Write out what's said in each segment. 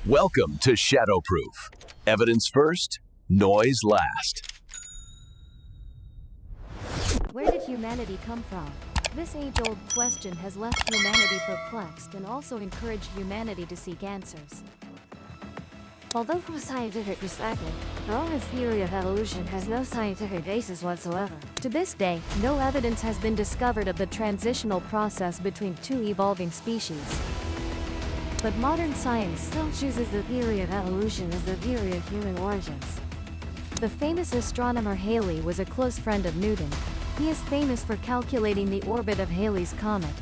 Welcome to Shadowproof. Evidence first, noise last. Where did humanity come from? This age-old question has left humanity perplexed and also encouraged humanity to seek answers. Although from a scientific perspective, Darwin's theory of evolution has no scientific basis whatsoever. To this day, no evidence has been discovered of the transitional process between two evolving species. But modern science still chooses the theory of evolution as the theory of human origins. The famous astronomer Halley was a close friend of Newton. He is famous for calculating the orbit of Halley's comet.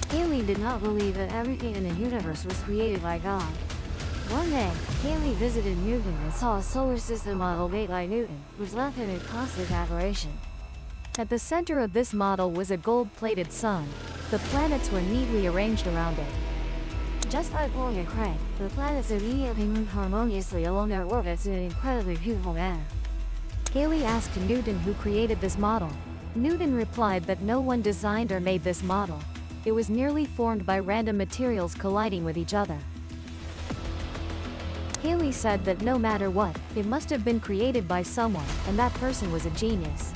Halley did not believe that everything in the universe was created by God. One day, Halley visited Newton and saw a solar system model made by Newton, which left him in constant admiration. At the center of this model was a gold-plated sun. The planets were neatly arranged around it. Just by pulling a crank, the planets immediately moved harmoniously along their orbits in an incredibly beautiful manner. Halley asked Newton who created this model. Newton replied that no one designed or made this model. It was merely formed by random materials colliding with each other. Halley said that no matter what, it must have been created by someone, and that person was a genius.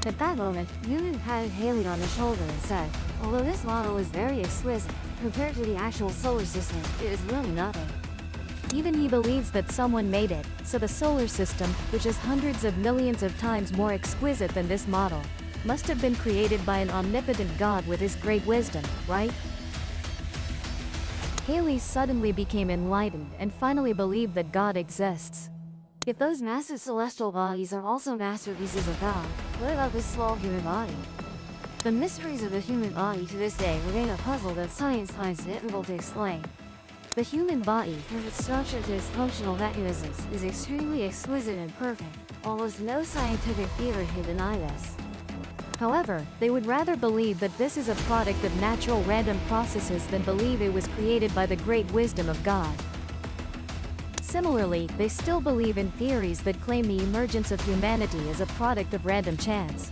At that moment, Newton patted Halley on the shoulder and said, "Although this model is very exquisite, compared to the actual solar system, it is really nothing." Even he believes that someone made it, so the solar system, which is hundreds of millions of times more exquisite than this model, must have been created by an omnipotent God with his great wisdom, right? Halley suddenly became enlightened and finally believed that God exists. If those massive celestial bodies are also masterpieces of God, what about this small human body? The mysteries of the human body to this day remain a puzzle that science finds difficult to explain. The human body, from its structure to its functional mechanisms, is extremely exquisite and perfect. Almost no scientific theory can deny this. However, they would rather believe that this is a product of natural random processes than believe it was created by the great wisdom of God. Similarly, they still believe in theories that claim the emergence of humanity is a product of random chance.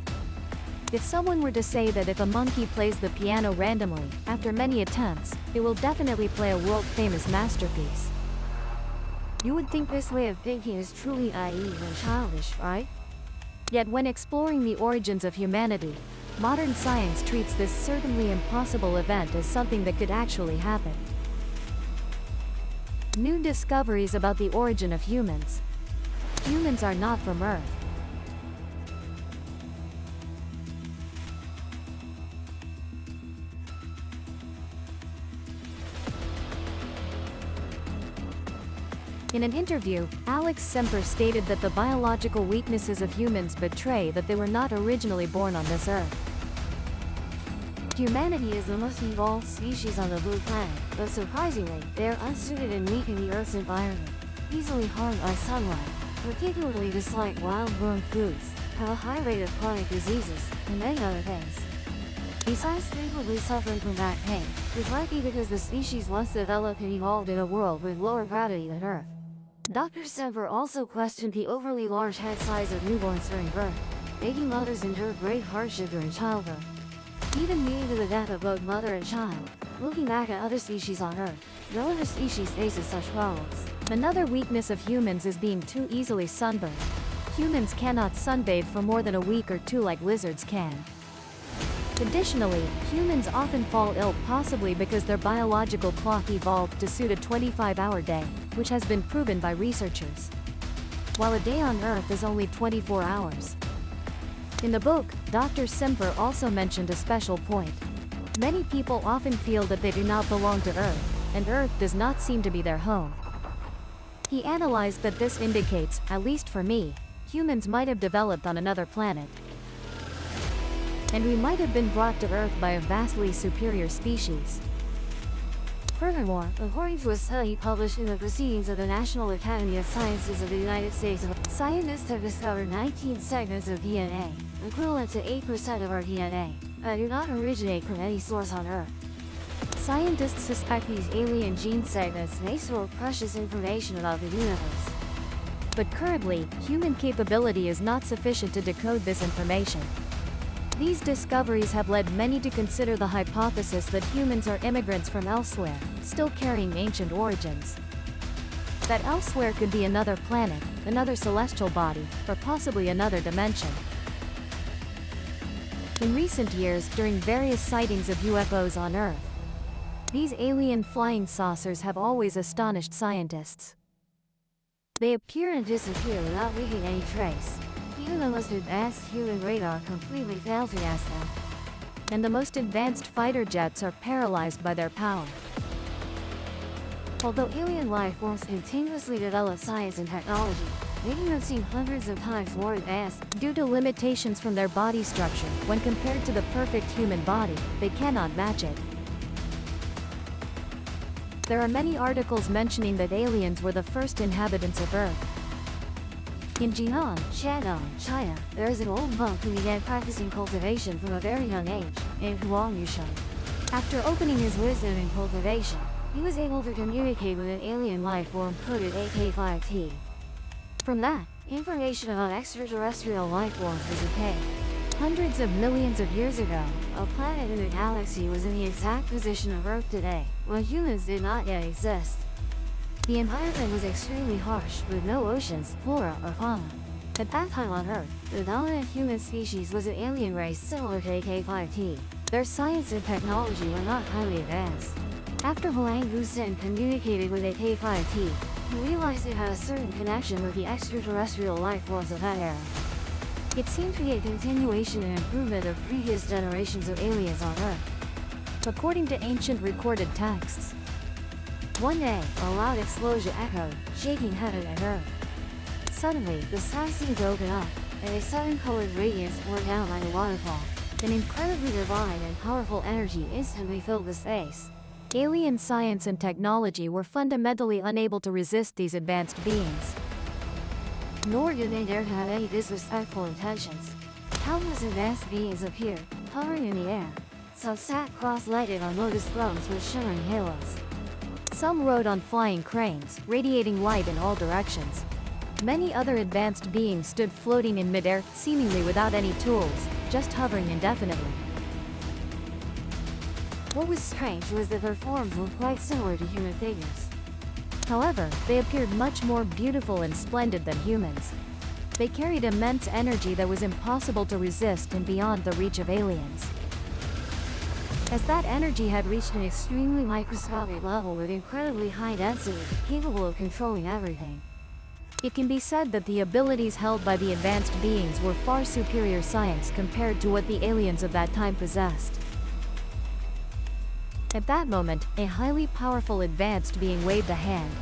If someone were to say that if a monkey plays the piano randomly, after many attempts, it will definitely play a world-famous masterpiece. You would think this way of thinking is truly naive and childish, right? Yet when exploring the origins of humanity, modern science treats this certainly impossible event as something that could actually happen. New discoveries about the origin of humans. Humans are not from Earth. In an interview, Alex Semper stated that the biological weaknesses of humans betray that they were not originally born on this Earth. Humanity is the most evolved species on the blue planet, but surprisingly, they are unsuited and weak in the Earth's environment, easily harmed by sunlight, particularly dislike wild-grown foods, have a high rate of chronic diseases, and many other things. Besides frequently suffering from back pain, which might be because the species once developed and evolved in a world with lower gravity than Earth. Dr. Semper also questioned the overly large head size of newborns during birth, making mothers endure great hardship during childbirth, even leading to the death of both mother and child. Looking back at other species on Earth, no other species faces such problems. Another weakness of humans is being too easily sunburned. Humans cannot sunbathe for more than a week or two like lizards can. Additionally, humans often fall ill possibly because their biological clock evolved to suit a 25-hour day, which has been proven by researchers, while a day on Earth is only 24 hours. In the book, Dr. Semper also mentioned a special point. Many people often feel that they do not belong to Earth, and Earth does not seem to be their home. He analyzed that this indicates, at least for me, humans might have developed on another planet. And we might have been brought to Earth by a vastly superior species. Furthermore, according to a study published in the Proceedings of the National Academy of Sciences of the United States, scientists have discovered 19 segments of DNA, equivalent to 8% of our DNA, that do not originate from any source on Earth. Scientists suspect these alien gene segments may store precious information about the universe. But currently, human capability is not sufficient to decode this information. These discoveries have led many to consider the hypothesis that humans are immigrants from elsewhere, still carrying ancient origins. That elsewhere could be another planet, another celestial body, or possibly another dimension. In recent years, during various sightings of UFOs on Earth, these alien flying saucers have always astonished scientists. They appear and disappear without leaving any trace. Even the most advanced human radar completely fails to gas them. And the most advanced fighter jets are paralyzed by their power. Although alien life forms continuously develop science and technology, making them seem hundreds of times more advanced, due to limitations from their body structure, when compared to the perfect human body, they cannot match it. There are many articles mentioning that aliens were the first inhabitants of Earth. In Jinan, Shandong, China, there is an old monk who began practicing cultivation from a very young age, named Huang Yusheng. After opening his wisdom in cultivation, he was able to communicate with an alien life form coded AK-5T. From that, information about extraterrestrial life forms was obtained. Hundreds of millions of years ago, a planet in the galaxy was in the exact position of Earth today, when humans did not yet exist. The environment was extremely harsh, with no oceans, flora, or fauna. At that time on Earth, the dominant human species was an alien race similar to AK-5T. Their science and technology were not highly advanced. After Huang Yusheng communicated with AK-5T, he realized it had a certain connection with the extraterrestrial life forms of that era. It seemed to be a continuation and improvement of previous generations of aliens on Earth. According to ancient recorded texts, one day, a loud explosion echoed, shaking heaven and earth. Suddenly, the sky seemed to open up, and a sudden-colored radiance poured down like a waterfall. An incredibly divine and powerful energy instantly filled the space. Alien science and technology were fundamentally unable to resist these advanced beings. Nor did they dare to have any disrespectful intentions. Countless advanced beings appeared, hovering in the air. Some sat cross-legged on lotus thrones with shimmering halos. Some rode on flying cranes, radiating light in all directions. Many other advanced beings stood floating in midair, seemingly without any tools, just hovering indefinitely. What was strange was that their forms were quite similar to human figures. However, they appeared much more beautiful and splendid than humans. They carried immense energy that was impossible to resist and beyond the reach of aliens. As that energy had reached an extremely microscopic level with incredibly high density, capable of controlling everything. It can be said that the abilities held by the advanced beings were far superior science compared to what the aliens of that time possessed. At that moment, a highly powerful advanced being waved a hand.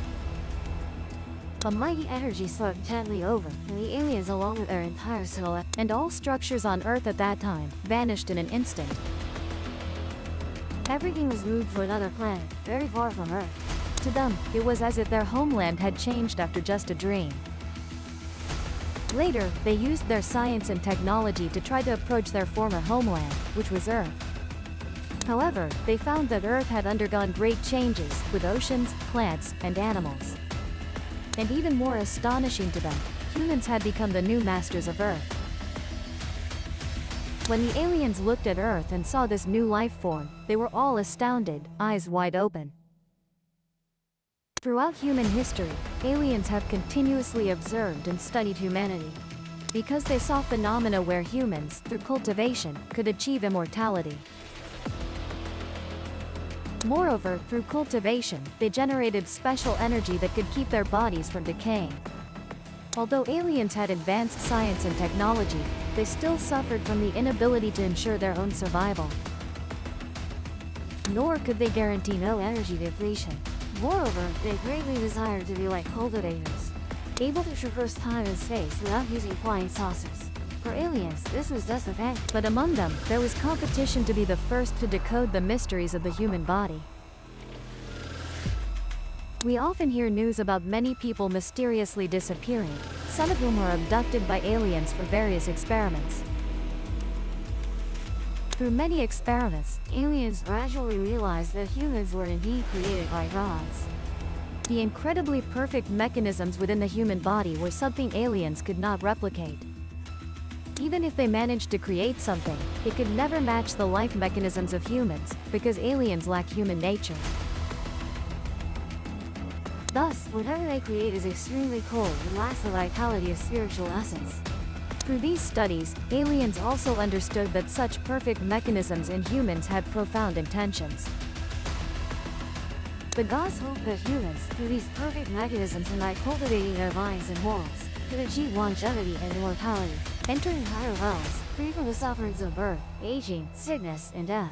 A mighty energy swept gently over, and the aliens along with their entire silhouette, and all structures on Earth at that time, vanished in an instant. Everything was moved to another planet, very far from Earth. To them, it was as if their homeland had changed after just a dream. Later, they used their science and technology to try to approach their former homeland, which was Earth. However, they found that Earth had undergone great changes, with oceans, plants, and animals. And even more astonishing to them, humans had become the new masters of Earth. When the aliens looked at Earth and saw this new life form, they were all astounded, eyes wide open. Throughout human history, aliens have continuously observed and studied humanity, because they saw phenomena where humans, through cultivation, could achieve immortality. Moreover, through cultivation, they generated special energy that could keep their bodies from decaying. Although aliens had advanced science and technology, they still suffered from the inability to ensure their own survival. Nor could they guarantee no energy depletion. Moreover, they greatly desired to be like cultivators, able to traverse time and space without using flying saucers. For aliens, this was just a fact. But among them, there was competition to be the first to decode the mysteries of the human body. We often hear news about many people mysteriously disappearing, some of whom are abducted by aliens for various experiments. Through many experiments, aliens gradually realized that humans were indeed created by gods. The incredibly perfect mechanisms within the human body were something aliens could not replicate. Even if they managed to create something, it could never match the life mechanisms of humans, because aliens lack human nature. Thus, whatever they create is extremely cold and lacks the vitality of spiritual essence. Through these studies, aliens also understood that such perfect mechanisms in humans had profound intentions. The gods hoped that humans, through these perfect mechanisms and by cultivating their minds and morals, could achieve longevity and immortality, entering higher realms, free from the sufferings of birth, aging, sickness, and death.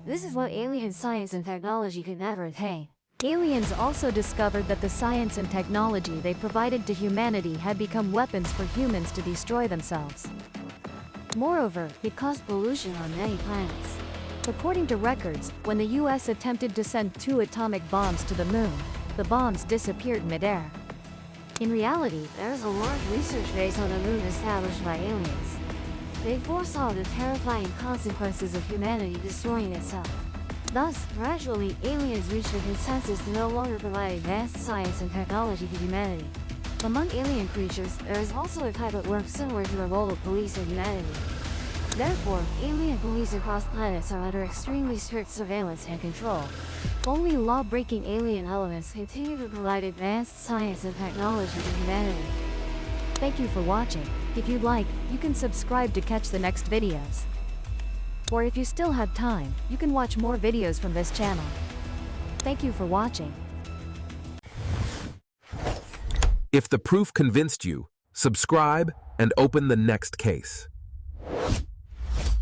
This is what alien science and technology could never attain. Aliens also discovered that the science and technology they provided to humanity had become weapons for humans to destroy themselves. Moreover, it caused pollution on many planets. According to records, when the US attempted to send 2 atomic bombs to the moon, the bombs disappeared midair. In reality, there is a large research base on the moon established by aliens. They foresaw the terrifying consequences of humanity destroying itself. Thus, gradually, aliens reached a consensus to no longer provide advanced science and technology to humanity. Among alien creatures, there is also a type that works similar to the role of police in humanity. Therefore, alien police across planets are under extremely strict surveillance and control. Only law-breaking alien elements continue to provide advanced science and technology to humanity. Thank you for watching. If you'd like, you can subscribe to catch the next videos. Or if you still have time, you can watch more videos from this channel. Thank you for watching. If the proof convinced you, subscribe and open the next case.